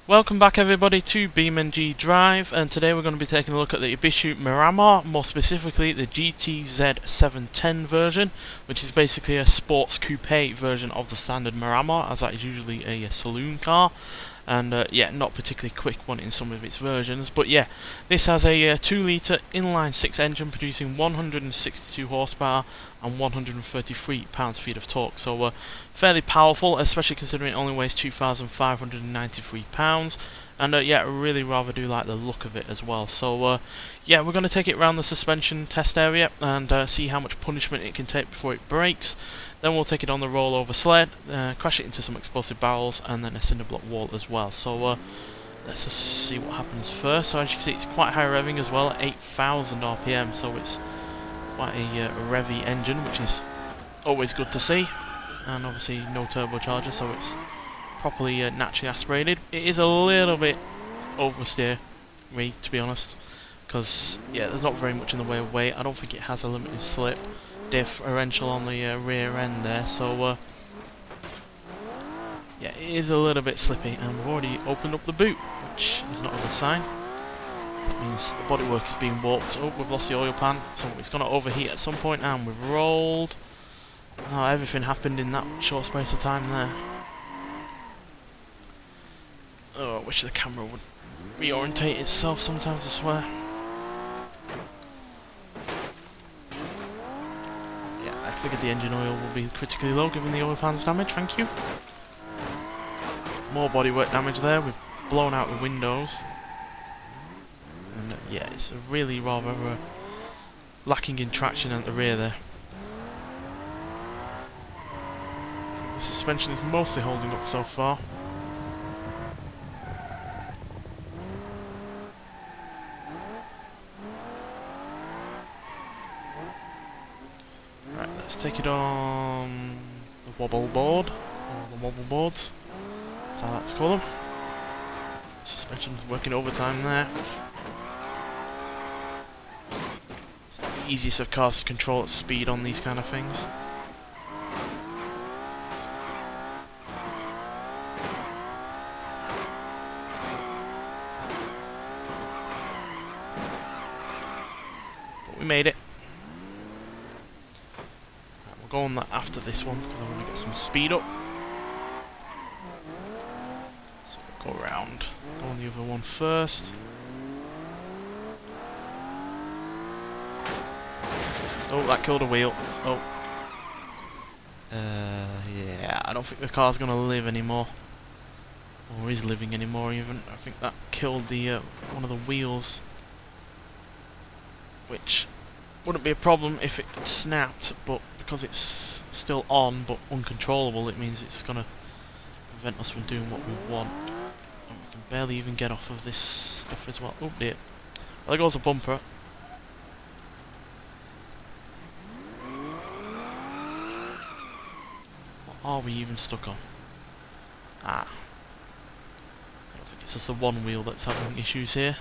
Welcome back everybody to BeamNG.drive, and today we're going to be taking a look at the Ibishu Miramar, more specifically the GTz 710 version, which is basically a sports coupe version of the standard Miramar, as that is usually a saloon car. And yeah, not particularly quick one in some of its versions, but yeah, this has a 2 litre inline 6 engine producing 162 horsepower and 133 pounds-feet of torque, so fairly powerful, especially considering it only weighs 2,593 pounds. And yeah, I really rather do like the look of it as well. So yeah, we're going to take it around the suspension test area and see how much punishment it can take before it breaks. Then we'll take it on the rollover sled, crash it into some explosive barrels, and then a cinder block wall as well. So let's just see what happens first. So as you can see, it's quite high revving as well, at 8,000 RPM, so it's quite a revvy engine, which is always good to see. And obviously no turbocharger, so it's properly naturally aspirated. It is a little bit oversteer, to be honest, because yeah, there's not very much in the way of weight. I don't think it has a limited slip differential on the rear end there, so yeah, it is a little bit slippy, and we've already opened up the boot, which is not a good sign. That means the bodywork is being warped. Oh, we've lost the oil pan, so it's going to overheat at some point, and we've rolled. Oh, everything happened in that short space of time there. Oh, I wish the camera would reorientate itself sometimes, I swear. Yeah, I figured the engine oil will be critically low given the oil pan's damage, thank you. More bodywork damage there, we've blown out the windows. And yeah, it's really rather lacking in traction at the rear there. The suspension is mostly holding up so far. Right, let's take it on the wobble board, or the wobble boards, that's how I like to call them. Suspension's working overtime there. It's not the easiest of cars to control at speed on these kind of things. But we made it. We'll go on that after this one because I want to get some speed up. So we'll go around, go on the other one first. Oh, that killed a wheel. Oh. Yeah, I don't think the car's gonna live anymore. Or is living anymore even. I think that killed the one of the wheels. Which wouldn't be a problem if it snapped, but because it's still on but uncontrollable, it means it's gonna prevent us from doing what we want. And we can barely even get off of this stuff as well. Oh dear. Well, there goes a bumper. What are we even stuck on? Ah. I don't think it's just the one wheel that's having issues here.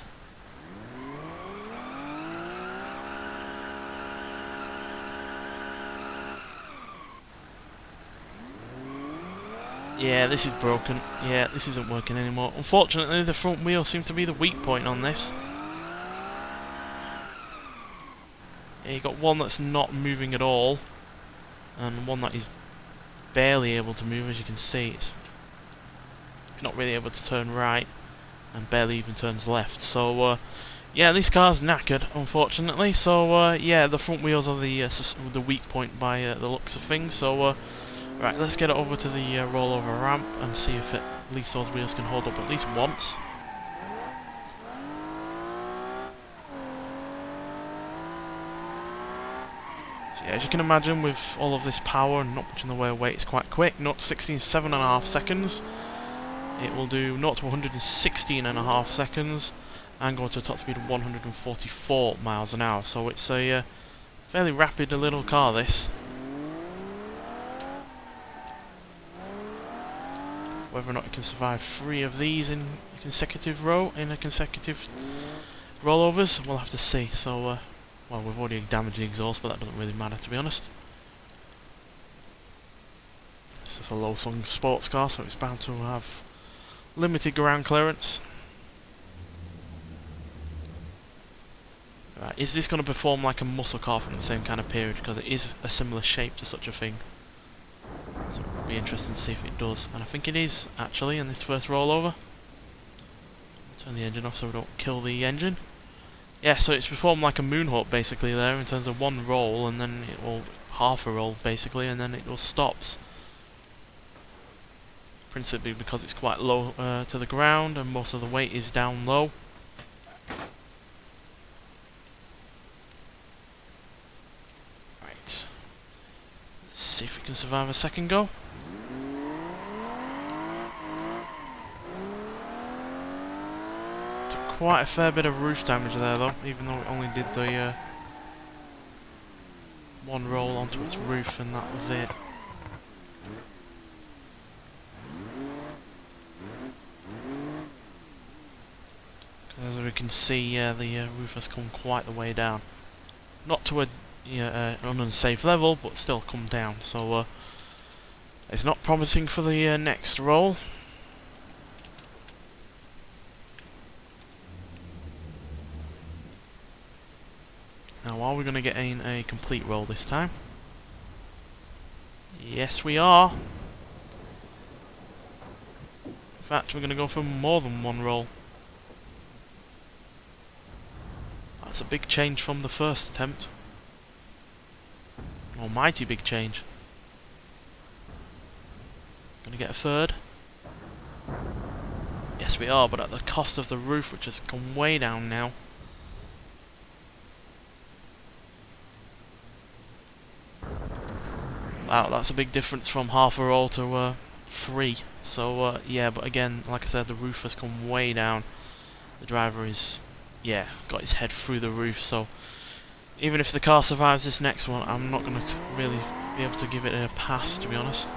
Yeah, this is broken. Yeah, this isn't working anymore. Unfortunately, the front wheel seems to be the weak point on this. Yeah, you got one that's not moving at all, and one that is barely able to move. As you can see, it's not really able to turn right, and barely even turns left. So, yeah, this car's knackered, unfortunately. So, yeah, the front wheels are the weak point by the looks of things. So, right, let's get it over to the rollover ramp and see if at least those wheels can hold up at least once. So yeah, as you can imagine, with all of this power and not much in the way of weight, it's quite quick. 0 to 60 in 7.5 seconds. It will do 0 to 100 in 16.5 seconds and go to a top speed of 144 miles an hour. So it's a fairly rapid little car, this. Whether or not it can survive 3 of these in a consecutive rollovers, we'll have to see. So, well, we've already damaged the exhaust, but that doesn't really matter, to be honest. It's just a low-slung sports car, so it's bound to have limited ground clearance. Right, is this going to perform like a muscle car from the same kind of period? Because it is a similar shape to such a thing. So it'll be interesting to see if it does. And I think it is, actually, in this first rollover. Turn the engine off so we don't kill the engine. Yeah, so it's performed like a moonhawk basically there in terms of one roll, and then it will half a roll basically, and then it will stops. Principally because it's quite low to the ground and most of the weight is down low. Right. Let's see if we can survive a second go. Quite a fair bit of roof damage there though, even though it only did the one roll onto its roof and that was it. As we can see, the roof has come quite the way down. Not to an unsafe level, but still come down, so it's not promising for the next roll. Now, are we going to get in a complete roll this time? Yes, we are. In fact, we're going to go for more than one roll. That's a big change from the first attempt. Almighty big change. Going to get a third. Yes, we are, but at the cost of the roof, which has come way down now. Wow, that's a big difference from half a roll to 3. So yeah, but again, like I said, the roof has come way down. The driver is, yeah, got his head through the roof. So even if the car survives this next one, I'm not going to really be able to give it a pass, to be honest.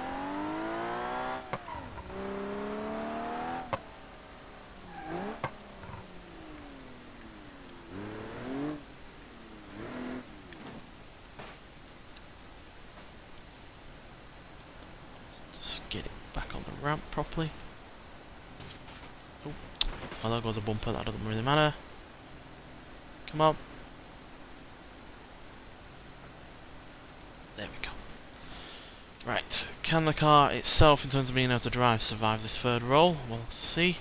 Get it back on the ramp properly. Oh, well, there goes a bumper, that doesn't really matter. Come on. There we go. Right, can the car itself, in terms of being able to drive, survive this third roll? We'll see.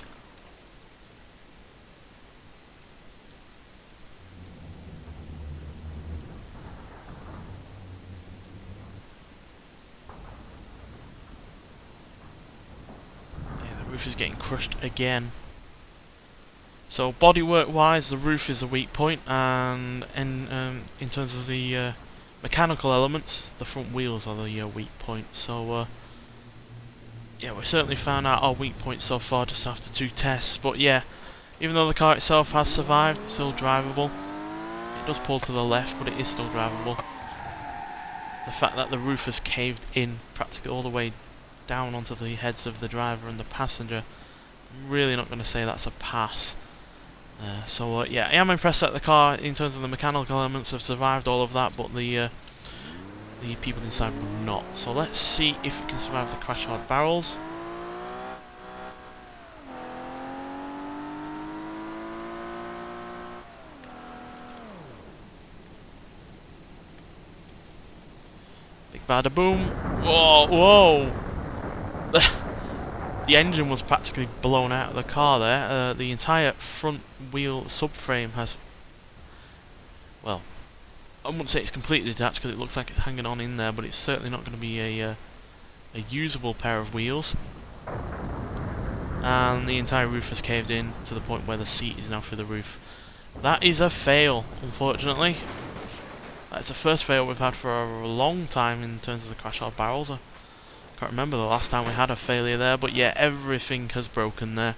Roof is getting crushed again. So bodywork wise, the roof is a weak point, and in terms of the mechanical elements, the front wheels are the weak point. So yeah, we certainly found out our weak point so far just after 2 tests. But yeah, even though the car itself has survived, it's still drivable. It does pull to the left, but it is still drivable. The fact that the roof has caved in practically all the way down onto the heads of the driver and the passenger, I'm really not going to say that's a pass. So yeah, I am impressed that the car, in terms of the mechanical elements, have survived all of that, but the people inside will not. So let's see if it can survive the crash hard barrels. Big bada boom. Whoa, whoa! The engine was practically blown out of the car there. The entire front wheel subframe has, well, I wouldn't say it's completely detached because it looks like it's hanging on in there, but it's certainly not going to be a usable pair of wheels. And the entire roof has caved in to the point where the seat is now through the roof. That is a fail, unfortunately. That's the first fail we've had for a long time in terms of the crash hard barrels. Can't remember the last time we had a failure there, but yeah, everything has broken there.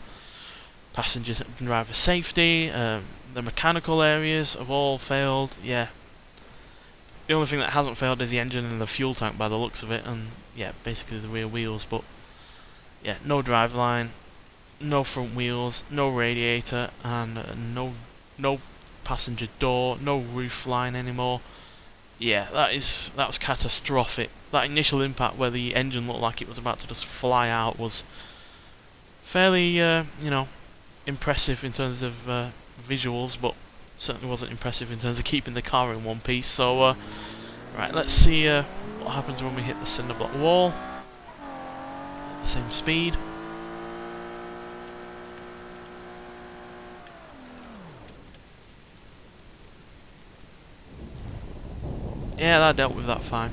Passenger and driver safety, the mechanical areas have all failed. Yeah, the only thing that hasn't failed is the engine and the fuel tank by the looks of it, and yeah, basically the rear wheels. But yeah, no driveline, no front wheels, no radiator, and no passenger door, no roof line anymore. Yeah, that was catastrophic. That initial impact where the engine looked like it was about to just fly out was fairly, you know, impressive in terms of visuals, but certainly wasn't impressive in terms of keeping the car in one piece. So, right, let's see what happens when we hit the cinder block wall. At the same speed. Yeah, that dealt with that fine.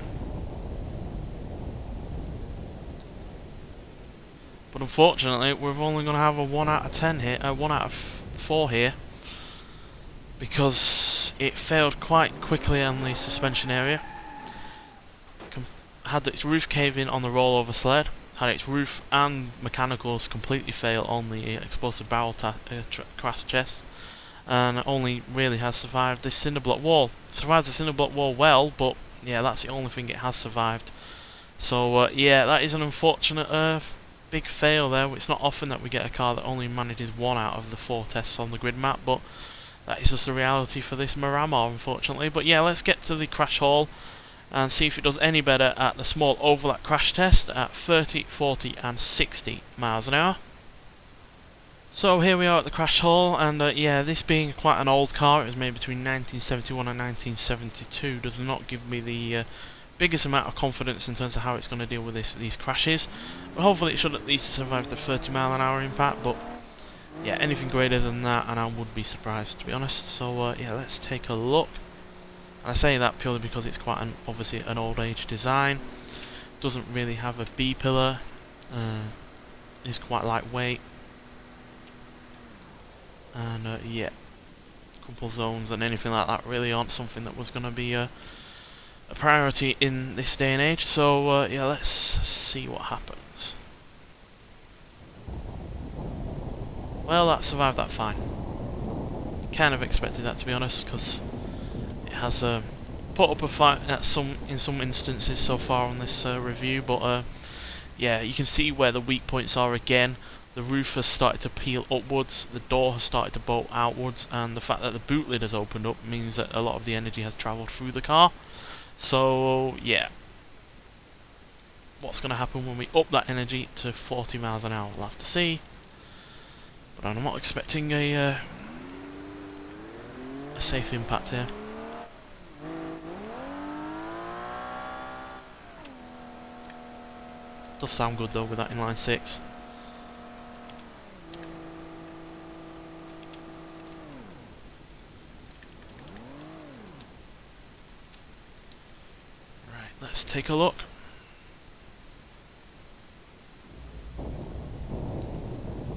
But unfortunately, we're only going to have a 1 out of 10 here, 1 out of 4 here, because it failed quite quickly on the suspension area. Had its roof cave in on the rollover sled, had its roof and mechanicals completely fail on the explosive barrel crash test, and only really has survived this cinder block wall. Survived the cinder block wall well, but yeah, that's the only thing it has survived. So yeah, that is an unfortunate big fail there. It's not often that we get a car that only manages 1 out of the 4 tests on the grid map, but that is just the reality for this Miramar, unfortunately. But yeah, let's get to the crash hall and see if it does any better at the small overlap crash test at 30, 40 and 60 miles an hour. So here we are at the crash hall, and yeah, this being quite an old car, it was made between 1971 and 1972, does not give me the biggest amount of confidence in terms of how it's going to deal with these crashes. But hopefully it should at least survive the 30 mile an hour impact, but yeah, anything greater than that and I would be surprised, to be honest. So yeah, let's take a look. And I say that purely because it's quite obviously an old age design. Doesn't really have a B pillar, is quite lightweight, and yeah, couple zones and anything like that really aren't something that was going to be a priority in this day and age. So yeah, let's see what happens. Well, that survived that fine. Kind of expected that, to be honest, because it has put up a fight in some instances so far on this review. But yeah, you can see where the weak points are again. The roof has started to peel upwards, the door has started to bolt outwards, and the fact that the boot lid has opened up means that a lot of the energy has travelled through the car. So yeah, what's going to happen when we up that energy to 40 miles an hour, we'll have to see. But I'm not expecting a safe impact here. Does sound good though with that inline 6. Right, let's take a look.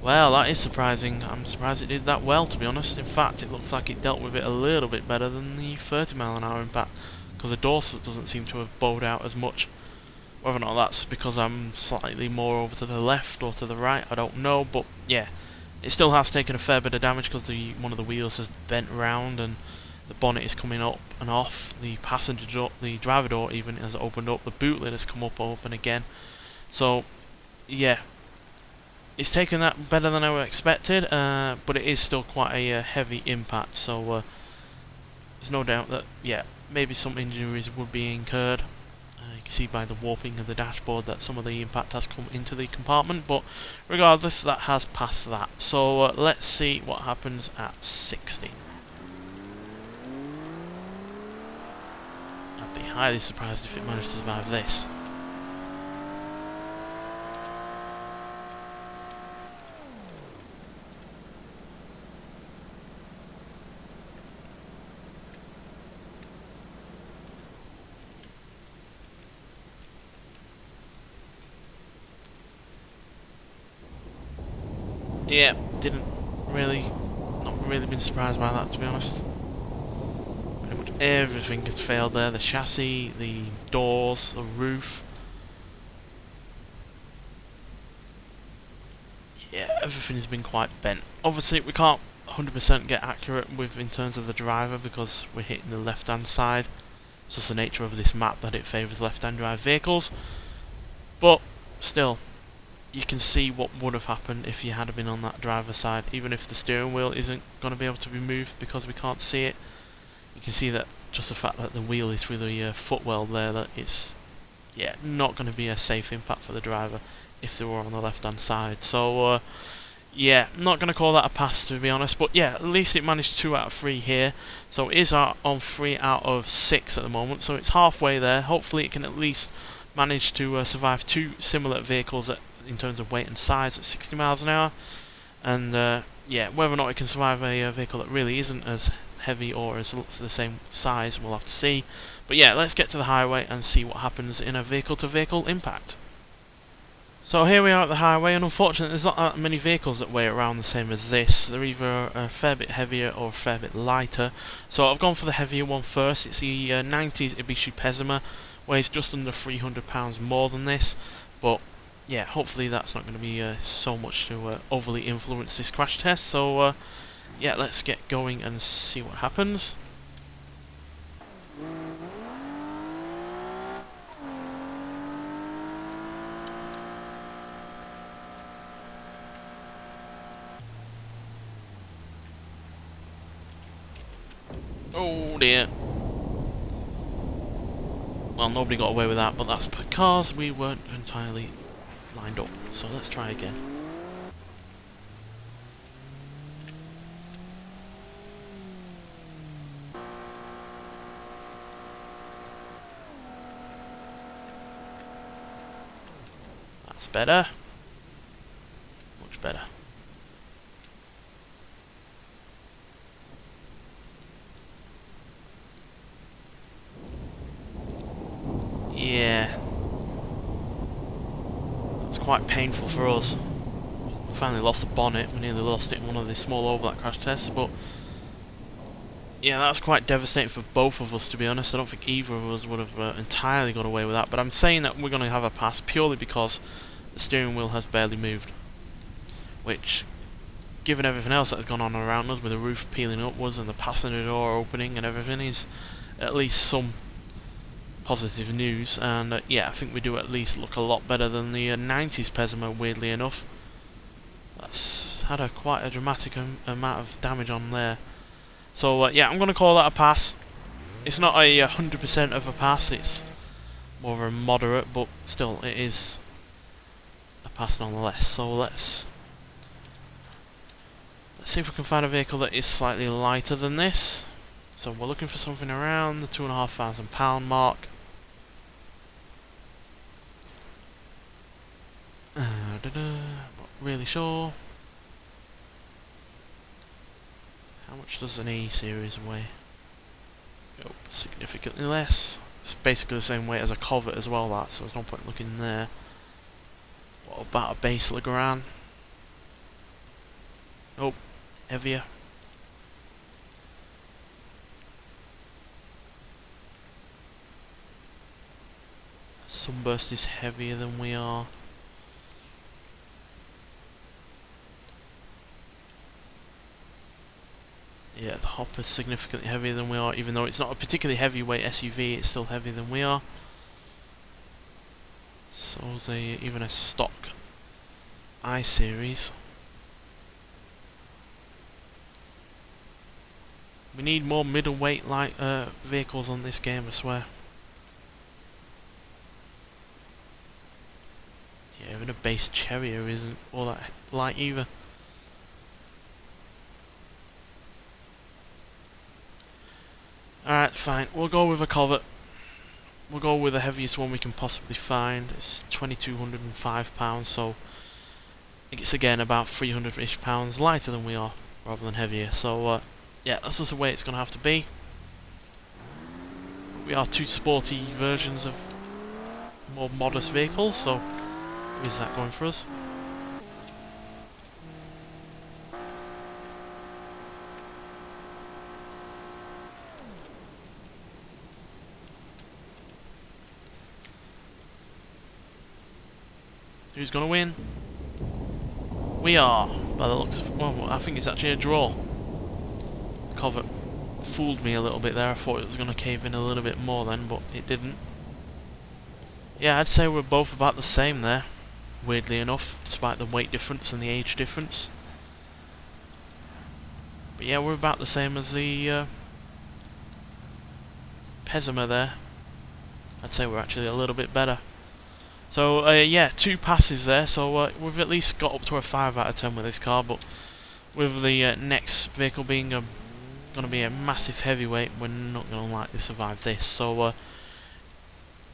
Well, that is surprising. I'm surprised it did that well, to be honest. In fact, it looks like it dealt with it a little bit better than the 30 mile an hour impact, because the door doesn't seem to have bowed out as much. Whether or not that's because I'm slightly more over to the left or to the right, I don't know, but yeah, it still has taken a fair bit of damage because one of the wheels has bent round and the bonnet is coming up and off. The passenger door, the driver door even has opened up. The boot lid has come up, open again. So yeah, it's taken that better than I expected, but it is still quite a heavy impact. So there's no doubt that yeah, maybe some injuries would be incurred. You can see by the warping of the dashboard that some of the impact has come into the compartment, but regardless, that has passed that. So let's see what happens at 60. I'd be highly surprised if it managed to survive this. Yeah, not really been surprised by that, to be honest. Pretty much everything has failed there. The chassis, the doors, the roof. Yeah, everything has been quite bent. Obviously, we can't 100% get accurate in terms of the driver because we're hitting the left-hand side. It's just the nature of this map that it favours left-hand drive vehicles. But still, you can see what would have happened if you had been on that driver's side. Even if the steering wheel isn't going to be able to be moved because we can't see it, you can see that just the fact that the wheel is through the footwell there, that it's yeah, not going to be a safe impact for the driver. if they were on the left hand side. So yeah, I'm not going to call that a pass, to be honest, but yeah, at least it managed 2 out of 3 here, so it is on 3 out of 6 at the moment, so it's halfway there. Hopefully it can at least manage to survive 2 similar vehicles in terms of weight and size at 60 miles an hour, and yeah, whether or not it can survive a vehicle that really isn't as heavy or as the same size, we'll have to see. But yeah, let's get to the highway and see what happens in a vehicle-to-vehicle impact. So here we are at the highway, and unfortunately there's not that many vehicles that weigh around the same as this. They're either a fair bit heavier or a fair bit lighter. So I've gone for the heavier one first. It's the 90s Ibishu Miramar, weighs just under 300 pounds more than this. But yeah, hopefully that's not going to be so much to overly influence this crash test. So yeah, let's get going and see what happens. Oh dear. Well, nobody got away with that, but that's because we weren't entirely lined up. So let's try again. That's better. Much better. Yeah, that's quite painful for us. We finally lost the bonnet. We nearly lost it in one of the small overlap crash tests, but yeah, that's quite devastating for both of us, to be honest. I don't think either of us would have entirely got away with that, but I'm saying that we're going to have a pass purely because the steering wheel has barely moved, which, given everything else that has gone on around us with the roof peeling upwards and the passenger door opening and everything, is at least some positive news. And yeah, I think we do at least look a lot better than the 90s Pesima, weirdly enough. That's had quite a dramatic amount of damage on there. So yeah, I'm going to call that a pass. It's not a 100% of a pass, it's more of a moderate, but still it is a pass nonetheless. So let's see if we can find a vehicle that is slightly lighter than this. So we're looking for something around the £2,500 mark. Not really sure. How much does an E series weigh? Oh, significantly less. It's basically the same weight as a Coupe as well, that, so there's no point looking there. What about a base Legrand? Oh, heavier. Sunburst is heavier than we are. Yeah, the Hopper's significantly heavier than we are, even though it's not a particularly heavyweight SUV, it's still heavier than we are. So is even a stock I-Series. We need more middleweight light vehicles on this game, I swear. Yeah, even a base Cherrier isn't all that light either. Alright, fine. We'll go with a Coupe. We'll go with the heaviest one we can possibly find. It's £2,205, so it's again about 300-ish pounds lighter than we are, rather than heavier. So yeah, that's just the way it's going to have to be. We are 2 sporty versions of more modest vehicles, so is that going for us? Who's going to win? We are, by the looks of... Well, I think it's actually a draw. Coupe fooled me a little bit there. I thought it was going to cave in a little bit more then, but it didn't. Yeah, I'd say we're both about the same there, weirdly enough, despite the weight difference and the age difference. But yeah, we're about the same as the Pesima there. I'd say we're actually a little bit better. So yeah, 2 passes there, so we've at least got up to a 5 out of 10 with this car, but with the next vehicle being going to be a massive heavyweight, we're not going to likely survive this. So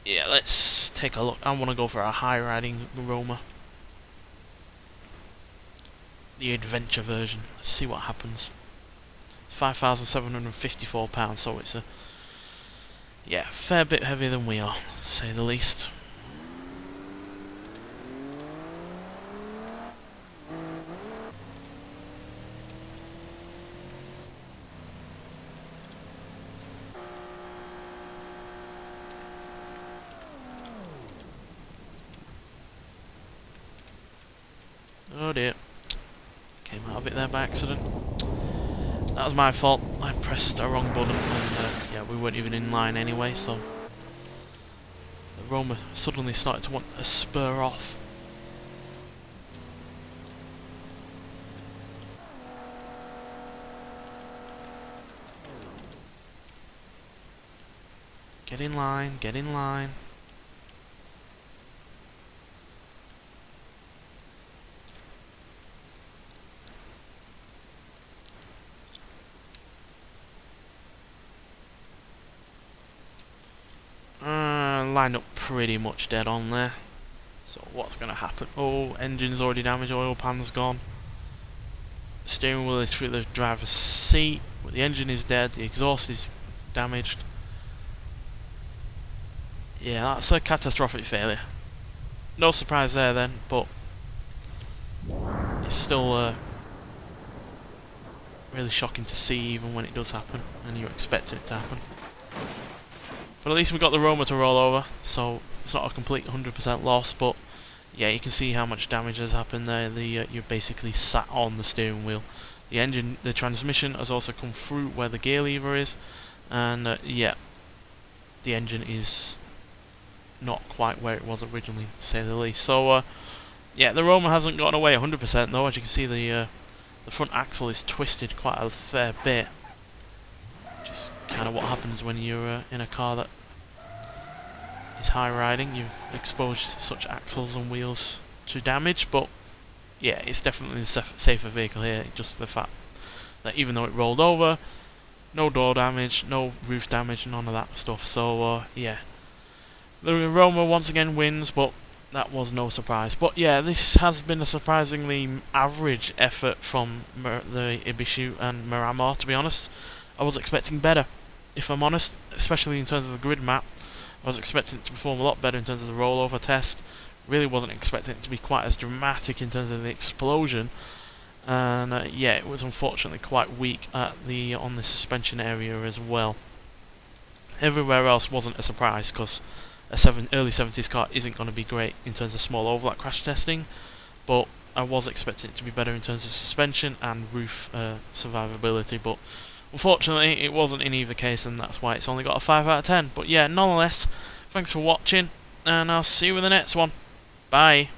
yeah, let's take a look. I want to go for a high riding Roma, the adventure version. Let's see what happens. It's £5,754, so it's a fair bit heavier than we are, to say the least. Oh dear. Came out of it there by accident. That was my fault. I pressed a wrong button and yeah, we weren't even in line anyway, so the Roma suddenly started to want a spur off. Get in line, get in line. Lined up pretty much dead on there. So what's going to happen? Oh, engine's already damaged, oil pan's gone. The steering wheel is through the driver's seat, but the engine is dead, the exhaust is damaged. Yeah, that's a catastrophic failure. No surprise there then, but it's still really shocking to see even when it does happen, and you're expecting it to happen. But at least we got the Roma to roll over, so it's not a complete 100% loss, but yeah, you can see how much damage has happened there. You're basically sat on the steering wheel. The engine, the transmission has also come through where the gear lever is, and yeah, the engine is not quite where it was originally, to say the least. So yeah, the Roma hasn't gotten away 100% though. As you can see, the front axle is twisted quite a fair bit, which is kind of what happens when you're in a car that is high riding. You've exposed such axles and wheels to damage, but yeah, it's definitely the safer vehicle here. Just the fact that even though it rolled over, no door damage, no roof damage, none of that stuff. So yeah, the Roma once again wins, but that was no surprise. But yeah, this has been a surprisingly average effort from the Ibishu and Miramar, to be honest. I was expecting better, if I'm honest, especially in terms of the grid map. I was expecting it to perform a lot better in terms of the rollover test. Really wasn't expecting it to be quite as dramatic in terms of the explosion. And yeah, it was unfortunately quite weak at on the suspension area as well. Everywhere else wasn't a surprise, because early 70s car isn't going to be great in terms of small overlap crash testing, but I was expecting it to be better in terms of suspension and roof survivability, but unfortunately it wasn't in either case, and that's why it's only got a 5 out of 10. But yeah, nonetheless, thanks for watching, and I'll see you in the next one. Bye.